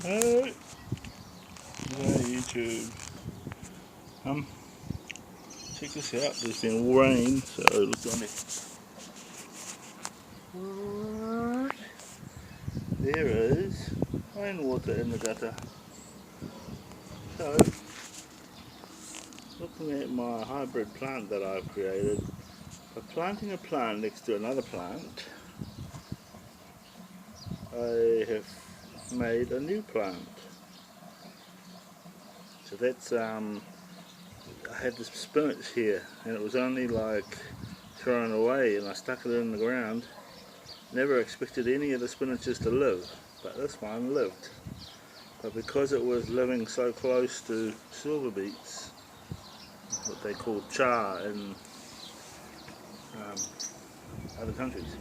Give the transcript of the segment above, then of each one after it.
Hey, YouTube. Check this out. There's been rain, so look on it. There is rainwater in the gutter. So, looking at my hybrid plant that I've created, by planting a plant next to another plant, I have made a new plant. So that's I had this spinach here, and it was only like thrown away, and I stuck it in the ground. Never expected any of the spinaches to live, but this one lived. But because it was living so close to silver beets, what they call char in other countries.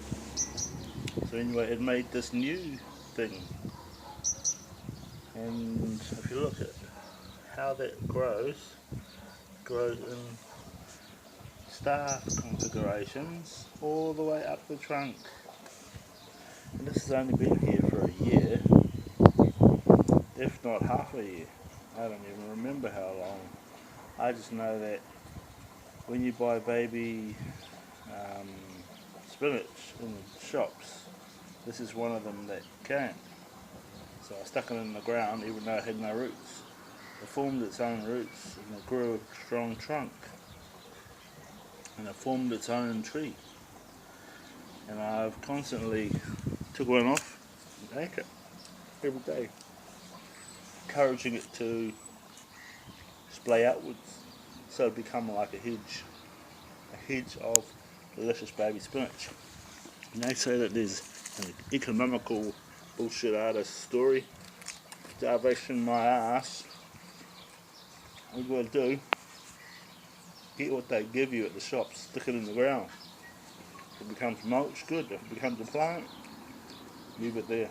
So anyway, it made this new thing. And if you look at how that grows in star configurations all the way up the trunk. And this has only been here for a year, if not half a year. I don't even remember how long. I just know that when you buy baby spinach in the shops, this is one of them that came. So I stuck it in the ground even though it had no roots. It formed its own roots and it grew a strong trunk. And it formed its own tree. And I've constantly took one off and ate it every day, encouraging it to splay outwards so it become like a hedge of delicious baby spinach. And they say that there's an economical bullshit artist story, starvation my ass. All you gotta do, get what they give you at the shops, stick it in the ground. If it becomes mulch, good. If it becomes a plant, leave it there.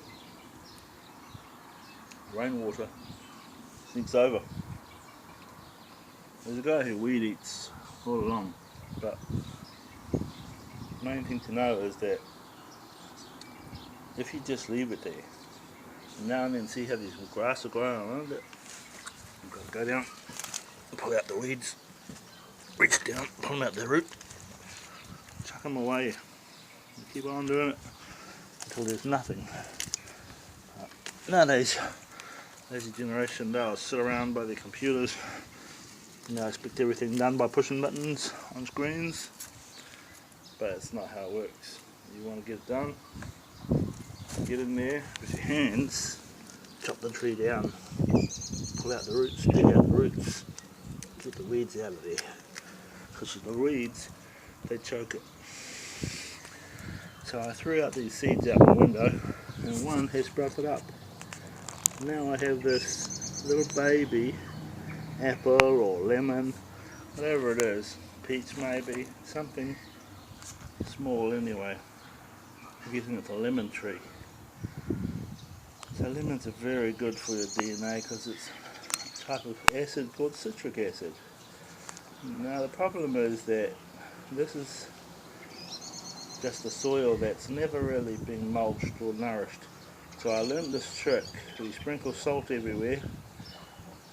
Rainwater sinks over. There's a guy who weed eats all along, but the main thing to know is that if you just leave it there, now and then see how these grass are growing around it, you've got to go down, pull out the weeds, reach down, pull them out the root, chuck them away, and keep on doing it until there's nothing. Nowadays, lazy generation, they'll sit around by their computers and they expect everything done by pushing buttons on screens, but it's not how it works. You want to get it done, get in there with your hands, chop the tree down, pull out the roots, dig out the roots, get the weeds out of there, because the weeds, they choke it. So I threw out these seeds out the window and one has sprouted up. Now I have this little baby apple or lemon, whatever it is, peach maybe, something small anyway. I'm guessing it's a lemon tree. So lemons are very good for your DNA because it's a type of acid called citric acid. Now the problem is that this is just a soil that's never really been mulched or nourished. So I learned this trick. You sprinkle salt everywhere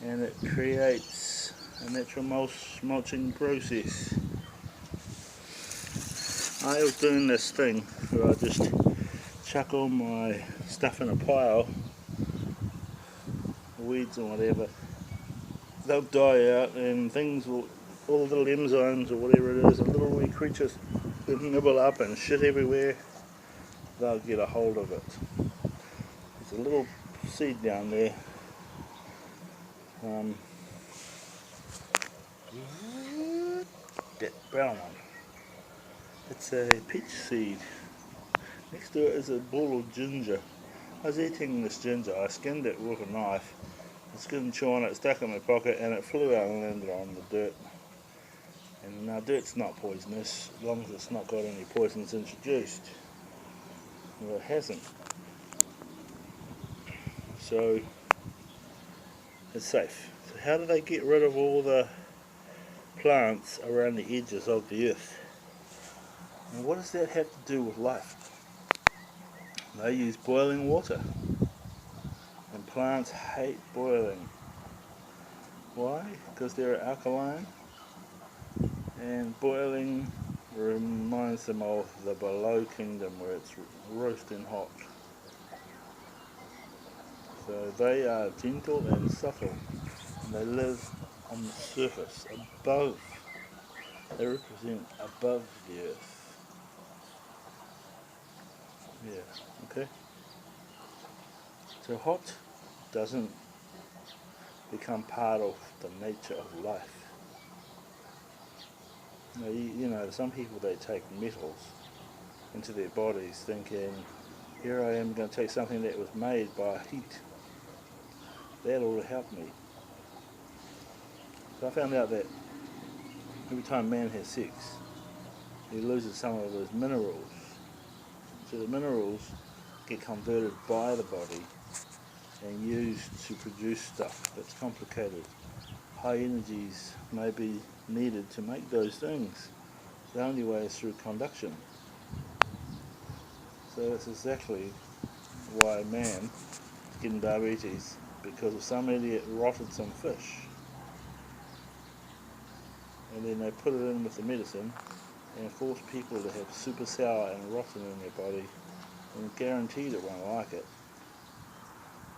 and it creates a natural mulching process. I was doing this thing where I just chuck all my stuff in a pile, weeds and whatever. They'll die out and things will, all the little enzymes or whatever it is, the little wee creatures will nibble up and shit everywhere. They'll get a hold of it. There's a little seed down there. That brown one. It's a peach seed. Next to it is a ball of ginger. I was eating this ginger. I skinned it with a knife. I skinned chew on it, stuck it in my pocket, and it flew out and landed on the dirt. And now dirt's not poisonous as long as it's not got any poisons introduced. Well, it hasn't. So it's safe. So how do they get rid of all the plants around the edges of the earth? And what does that have to do with life? They use boiling water and plants hate boiling. Why? Because they're alkaline, and boiling reminds them of the below kingdom where it's roasting hot. So they are gentle and subtle, and they live on the surface, above. They represent above the earth. Yeah, okay. So hot doesn't become part of the nature of life. You know, some people, they take metals into their bodies thinking, here I am going to take something that was made by heat. That ought to help me. So I found out that every time man has sex, he loses some of his minerals. So the minerals get converted by the body and used to produce stuff that's complicated. High energies may be needed to make those things. The only way is through conduction. So that's exactly why man is getting diabetes, because of some idiot rotted some fish. And then they put it in with the medicine and force people to have super sour and rotten in their body, and guaranteed it won't like it.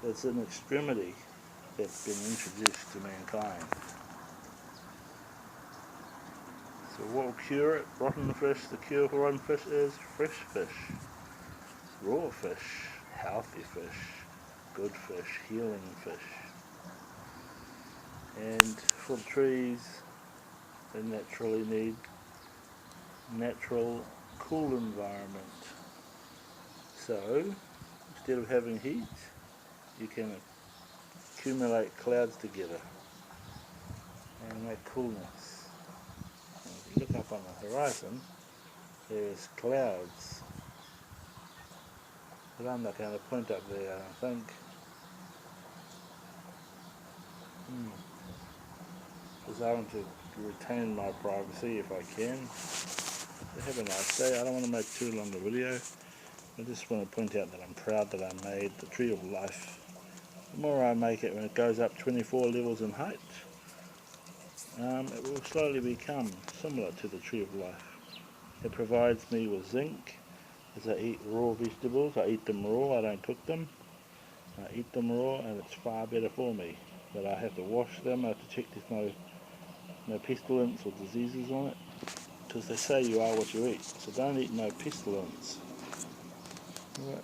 It's an extremity that's been introduced to mankind. So what will cure it? Rotten fish. The cure for rotten fish is fresh fish, raw fish, healthy fish, good fish, healing fish. And for the trees, they naturally need natural cool environment. So instead of having heat, you can accumulate clouds together and make coolness. And if you look up on the horizon, there's clouds. But I'm not going to point up there, I don't think. Because I want to retain my privacy if I can. So have a nice day. I don't want to make too long a video. I just want to point out that I'm proud that I made the Tree of Life. The more I make it, when it goes up 24 levels in height, it will slowly become similar to the Tree of Life. It provides me with zinc. As I eat raw vegetables, I eat them raw, I don't cook them. I eat them raw, and it's far better for me. But I have to wash them, I have to check there's no pestilence or diseases on it, because they say you are what you eat. So don't eat no pestilence. Alright.